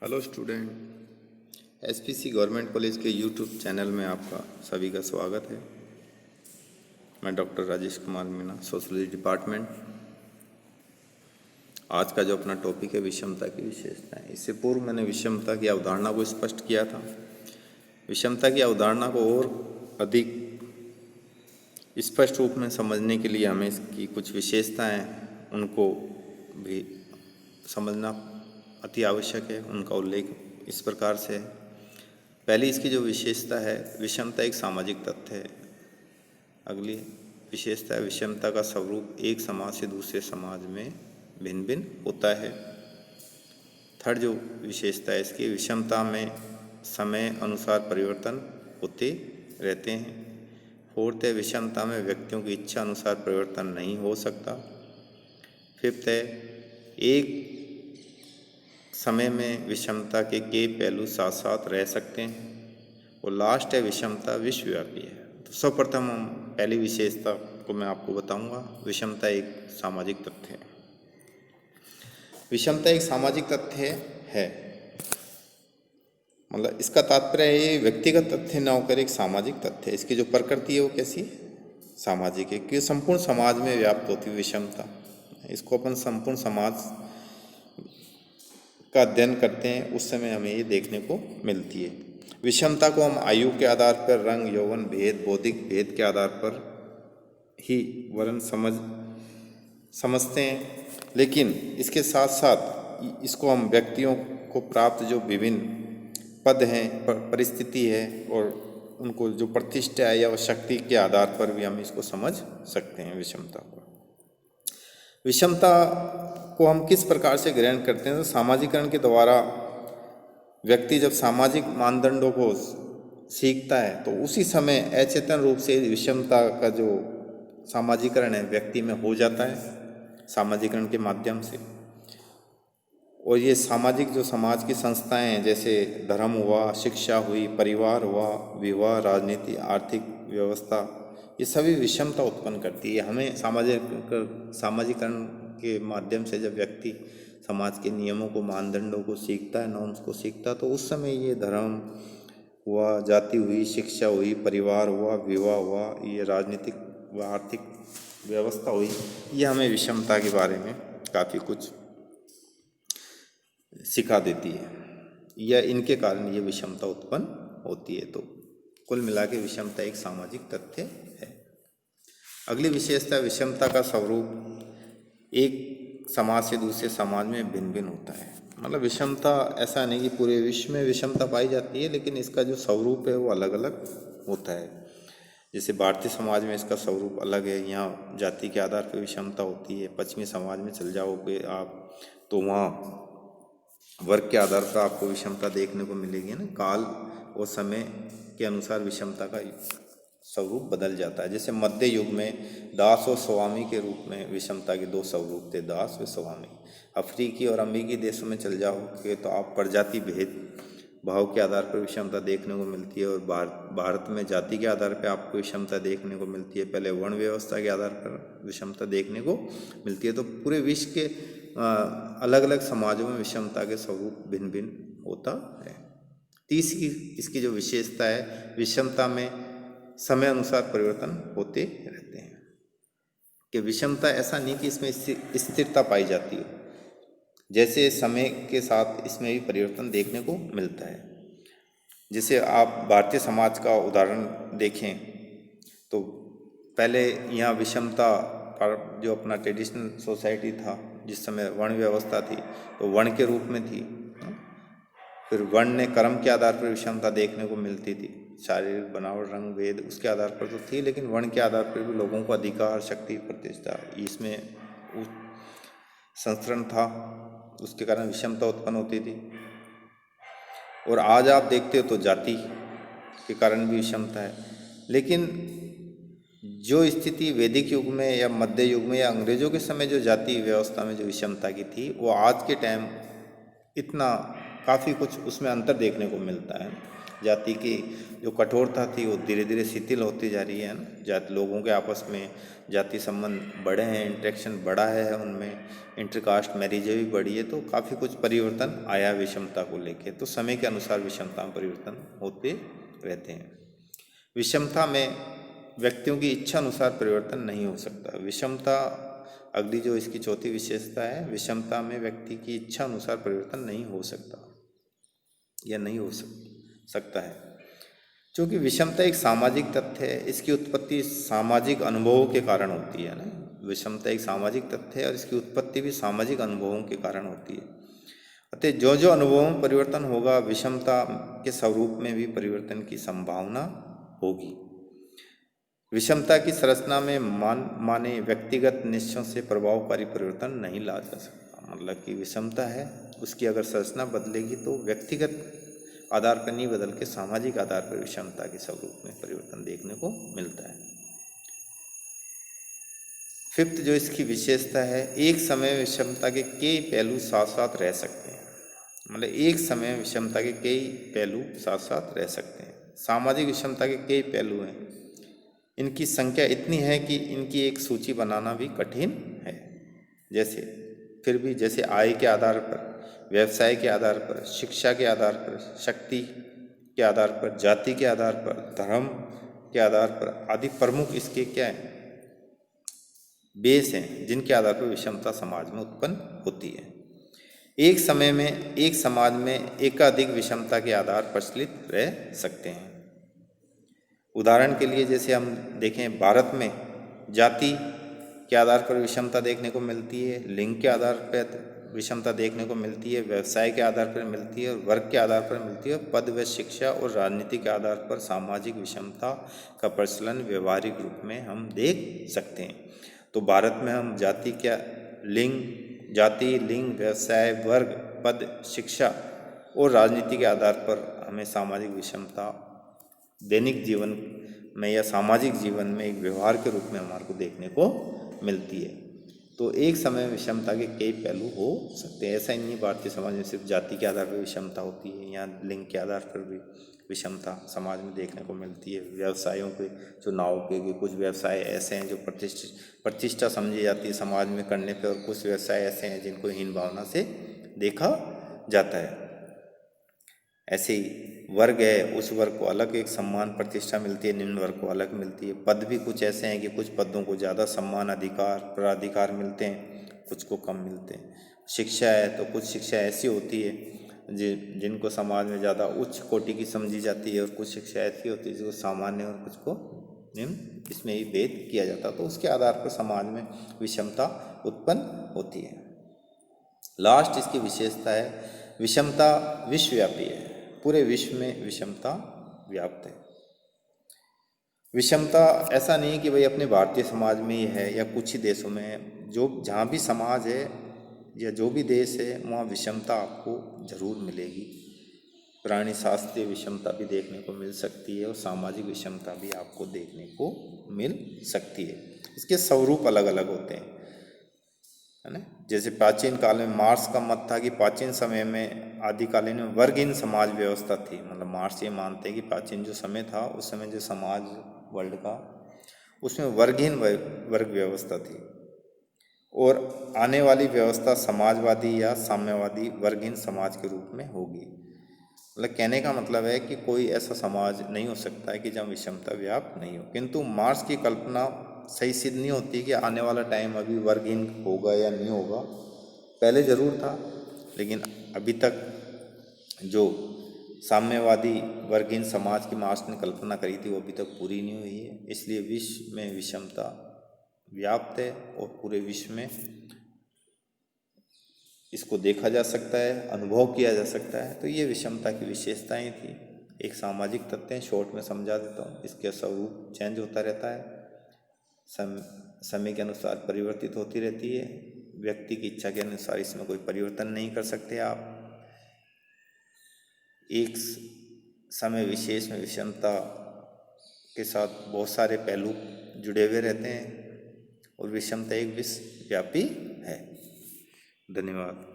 Hello student, SPC government college के YouTube channel में आपका सभी का स्वागत है। मैं doctor Rajesh Kumar Meena, sociology department. आज का जो अपना टॉपिक है विषमता की विशेषताएं। इससे पूर्व मैंने विषमता की अवधारणा को स्पष्ट किया था। विषमता की अवधारणा को और अधिक स्पष्ट रूप में समझने के लिए हमें इसकी कुछ विशेषताएं उनको भी समझना अति आवश्यक है। उनका उल्लेख इस प्रकार से है। पहली इसकी जो विशेषता है, विषमता एक सामाजिक तथ्य है। अगली विशेषता है, विषमता का स्वरूप एक समाज से दूसरे समाज में भिन्न भिन्न होता है। थर्ड जो विशेषता है इसकी, विषमता में समय अनुसार परिवर्तन होते रहते हैं। फोर्थ है, विषमता में व्यक्तियों की इच्छा अनुसार परिवर्तन नहीं हो सकता। फिफ्थ है, एक समय में विषमता के कई पहलू साथ साथ रह सकते हैं। और लास्ट है, विषमता विश्वव्यापी है। तो सर्वप्रथम हम पहली विशेषता को मैं आपको बताऊंगा। विषमता एक सामाजिक तथ्य है। विषमता एक सामाजिक तथ्य है, मतलब इसका तात्पर्य है ये व्यक्तिगत तथ्य न होकर एक सामाजिक तथ्य है। इसकी जो प्रकृति है वो कैसी है? सामाजिक है, क्योंकि संपूर्ण समाज में व्याप्त होती है विषमता। इसको अपन संपूर्ण समाज का अध्ययन करते हैं उस समय हमें ये देखने को मिलती है। विषमता को हम आयु के आधार पर, रंग, यौवन भेद, बौद्धिक भेद के आधार पर ही वर्ण समझते हैं, लेकिन इसके साथ साथ इसको हम व्यक्तियों को प्राप्त जो विभिन्न पद हैं, परिस्थिति है और उनको जो प्रतिष्ठा है या शक्ति के आधार पर भी हम इसको समझ सकते हैं विषमता को। विषमता को हम किस प्रकार से ग्रहण करते हैं? तो सामाजिकरण के द्वारा व्यक्ति जब सामाजिक मानदंडों को सीखता है तो उसी समय अचेतन रूप से विषमता का जो सामाजिकरण है व्यक्ति में हो जाता है सामाजिकरण के माध्यम से। और ये सामाजिक जो समाज की संस्थाएं हैं, जैसे धर्म हुआ, शिक्षा हुई, परिवार हुआ, विवाह, राजनीति, आर्थिक व्यवस्था, ये सभी विषमता उत्पन्न करती है। हमें सामाजिकरण के माध्यम से जब व्यक्ति समाज के नियमों को, मानदंडों को सीखता है, नॉर्म्स को सीखता है, तो उस समय ये धर्म हुआ, जाति हुई, शिक्षा हुई, परिवार हुआ, विवाह हुआ, ये राजनीतिक व आर्थिक व्यवस्था हुई, ये हमें विषमता के बारे में काफ़ी कुछ सिखा देती है, या इनके कारण ये विषमता उत्पन्न होती है। तो कुल मिला के विषमता एक सामाजिक तथ्य है। अगली विशेषता, विषमता का स्वरूप एक समाज से दूसरे समाज में भिन्न भिन्न होता है। मतलब विषमता ऐसा नहीं कि पूरे विश्व में विषमता पाई जाती है, लेकिन इसका जो स्वरूप है वो अलग अलग होता है। जैसे भारतीय समाज में इसका स्वरूप अलग है, यहाँ जाति के आधार पर विषमता होती है। पश्चिमी समाज में चल जाओगे आप तो वहाँ वर्ग के आधार पर आपको विषमता देखने को मिलेगी ना। काल और समय के अनुसार विषमता का स्वरूप बदल जाता है। जैसे मध्य युग में दास और स्वामी के रूप में विषमता के दो स्वरूप थे, दास व स्वामी। अफ्रीकी और अमेरिकी देशों में चल जाओगे तो आप प्रजाति भेद भाव के आधार पर विषमता देखने को मिलती है। और भारत में जाति के आधार पर आपको विषमता देखने को मिलती है। पहले वर्ण व्यवस्था के आधार पर विषमता देखने को मिलती है। तो पूरे विश्व के अलग अलग समाजों में विषमता के स्वरूप भिन्न भिन्न होता है। तीसरी इसकी जो विशेषता है, विषमता में समय अनुसार परिवर्तन होते रहते हैं। कि विषमता ऐसा नहीं कि इसमें स्थिरता पाई जाती हो, जैसे समय के साथ इसमें भी परिवर्तन देखने को मिलता है। जैसे आप भारतीय समाज का उदाहरण देखें तो पहले यहाँ विषमता जो अपना ट्रेडिशनल सोसाइटी था, जिस समय वर्ण व्यवस्था थी, तो वर्ण के रूप में थी। फिर वर्ण ने कर्म के आधार पर विषमता देखने को मिलती थी। शारीरिक बनावट, रंग भेद उसके आधार पर तो थी, लेकिन वर्ण के आधार पर भी लोगों को अधिकार, शक्ति, प्रतिष्ठा, इसमें संस्करण था, उसके कारण विषमता उत्पन्न होती थी। और आज आप देखते हो तो जाति के कारण भी विषमता है। लेकिन जो स्थिति वैदिक युग में या मध्य युग में या अंग्रेजों के समय जो जाति व्यवस्था में जो विषमता की थी, वो आज के टाइम इतना काफ़ी कुछ उसमें अंतर देखने को मिलता है। जाति की जो कठोरता थी वो धीरे धीरे शिथिल होती जा रही है ना। जाति लोगों के आपस में जाति संबंध बढ़े हैं, इंटरेक्शन बढ़ा है, उनमें इंटरकास्ट मैरिजें भी बढ़ी है, तो काफ़ी कुछ परिवर्तन आया विषमता को लेके। तो समय के अनुसार विषमता में परिवर्तन होते रहते हैं। विषमता में व्यक्तियों की इच्छा अनुसार परिवर्तन नहीं हो सकता। विषमता, अगली जो इसकी चौथी विशेषता है, विषमता में व्यक्ति की इच्छा अनुसार परिवर्तन नहीं हो सकता या नहीं हो सकता है। क्योंकि विषमता एक सामाजिक तथ्य है, इसकी उत्पत्ति सामाजिक अनुभवों के कारण होती है ना। विषमता एक सामाजिक तथ्य है और इसकी उत्पत्ति भी सामाजिक अनुभवों के कारण होती है। अतः जो जो अनुभवों में परिवर्तन होगा, विषमता के स्वरूप में भी परिवर्तन की संभावना होगी। विषमता की संरचना में माने व्यक्तिगत निश्चयों से प्रभावकारी परिवर्तन नहीं ला जा सकता। मतलब कि विषमता है, उसकी अगर संरचना बदलेगी तो व्यक्तिगत आधार पर नहीं बदल के सामाजिक आधार पर विषमता के स्वरूप में परिवर्तन देखने को मिलता है। फिफ्थ जो इसकी विशेषता है, एक समय विषमता के कई पहलू साथ साथ रह सकते हैं। मतलब एक समय विषमता के कई पहलू साथ साथ रह सकते हैं। सामाजिक विषमता के कई पहलू हैं, इनकी संख्या इतनी है कि इनकी एक सूची बनाना भी कठिन है। जैसे आय के आधार पर, व्यवसाय के आधार पर, शिक्षा के आधार पर, शक्ति के आधार पर, जाति के आधार पर, धर्म के आधार पर आदि प्रमुख इसके क्या है, बेस हैं, जिनके आधार पर विषमता समाज में उत्पन्न होती है। एक समय में एक समाज में एकाधिक विषमता के आधार प्रचलित रह सकते हैं। उदाहरण के लिए जैसे हम देखें, भारत में जाति के आधार पर विषमता देखने को मिलती है, लिंग के आधार पर विषमता देखने को मिलती है, व्यवसाय के आधार पर मिलती है और वर्ग के आधार पर मिलती है। पद व शिक्षा और राजनीति के आधार पर सामाजिक विषमता का प्रचलन व्यवहारिक रूप में हम देख सकते हैं। तो भारत में हम जाति, लिंग, व्यवसाय, वर्ग, पद, शिक्षा और राजनीति के आधार पर हमें सामाजिक विषमता दैनिक जीवन में या सामाजिक जीवन में एक व्यवहार के रूप में हमारे को देखने को मिलती है। तो एक समय विषमता के कई पहलू हो सकते हैं। ऐसा ही नहीं भारतीय समाज में सिर्फ जाति के आधार पर विषमता होती है, यहाँ लिंग के आधार पर भी विषमता समाज में देखने को मिलती है। व्यवसायों के चुनाव के कुछ व्यवसाय ऐसे हैं जो प्रतिष्ठा समझी जाती है समाज में करने पे, और कुछ व्यवसाय ऐसे हैं जिनको हीन भावना से देखा जाता है। ऐसे ही वर्ग है, उस वर्ग को अलग एक सम्मान प्रतिष्ठा मिलती है, निम्न वर्ग को अलग मिलती है। पद भी कुछ ऐसे हैं कि कुछ पदों को ज़्यादा सम्मान, अधिकार, प्राधिकार मिलते हैं, कुछ को कम मिलते हैं। शिक्षा है तो कुछ शिक्षा ऐसी होती है जिनको समाज में ज़्यादा उच्च कोटि की समझी जाती है, और कुछ शिक्षा ऐसी होती है जिसको सामान्य और कुछ को निम्न, इसमें ही भेद किया जाता है। तो उसके आधार पर समाज में विषमता उत्पन्न होती है। लास्ट इसकी विशेषता है, विषमता विश्वव्यापी है, पूरे विश्व में विषमता व्याप्त है। विषमता ऐसा नहीं कि भाई अपने भारतीय समाज में ही है या कुछ ही देशों में है। जहाँ भी समाज है या जो भी देश है, वहाँ विषमता आपको जरूर मिलेगी। प्राणी शास्त्रीय विषमता भी देखने को मिल सकती है और सामाजिक विषमता भी आपको देखने को मिल सकती है। इसके स्वरूप अलग अलग होते हैं, है ना। जैसे प्राचीन काल में मार्क्स का मत था कि प्राचीन समय में, आदिकालीन में वर्गहीन समाज व्यवस्था थी। मतलब मार्क्स ये मानते हैं कि प्राचीन जो समय था, उस समय जो समाज वर्ल्ड का, उसमें वर्गहीन वर्ग व्यवस्था थी, और आने वाली व्यवस्था समाजवादी या साम्यवादी वर्गहीन समाज के रूप में होगी। मतलब कहने का मतलब है कि कोई ऐसा समाज नहीं हो सकता है कि जहाँ विषमता व्याप्त नहीं हो। किंतु मार्क्स की कल्पना सही सिद्ध नहीं होती कि आने वाला टाइम अभी वर्गहीन होगा या नहीं होगा। पहले ज़रूर था, लेकिन अभी तक जो साम्यवादी वर्गहीन समाज की मार्क्स ने कल्पना करी थी वो अभी तक पूरी नहीं हुई है। इसलिए विश्व में विषमता व्याप्त है और पूरे विश्व में इसको देखा जा सकता है, अनुभव किया जा सकता है। तो ये विषमता की विशेषताएं थी, एक सामाजिक तथ्य है। शॉर्ट में समझा देता हूँ। इसका स्वरूप चेंज होता रहता है, समय के अनुसार परिवर्तित होती रहती है। व्यक्ति की इच्छा के अनुसार इसमें कोई परिवर्तन नहीं कर सकते आप। एक समय विशेष में विषमता के साथ बहुत सारे पहलू जुड़े हुए रहते हैं और विषमता एक विश्वव्यापी है। धन्यवाद।